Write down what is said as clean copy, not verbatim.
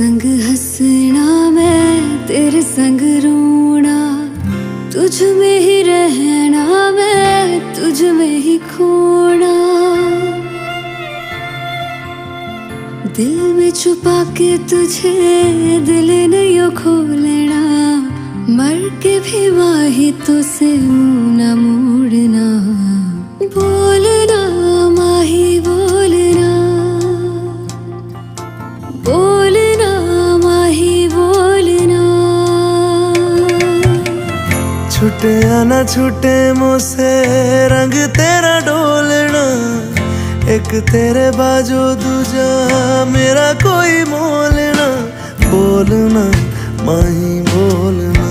संग हंसना मैं तेरे संग रोना, तुझ में ही रहना मैं तुझ में ही खोना। दिल में छुपा के तुझे दिल नहीं खोलना, मर के भी माही तो से मुंह न मोड़ना। बोलना माही बोलना, बोलना माही बोलना। छूटे या ना छूटे मुझसे रंग तेरा डोलना, एक तेरे बाजू दूजा मेरा कोई मोल ना। बोलना माही बोलना।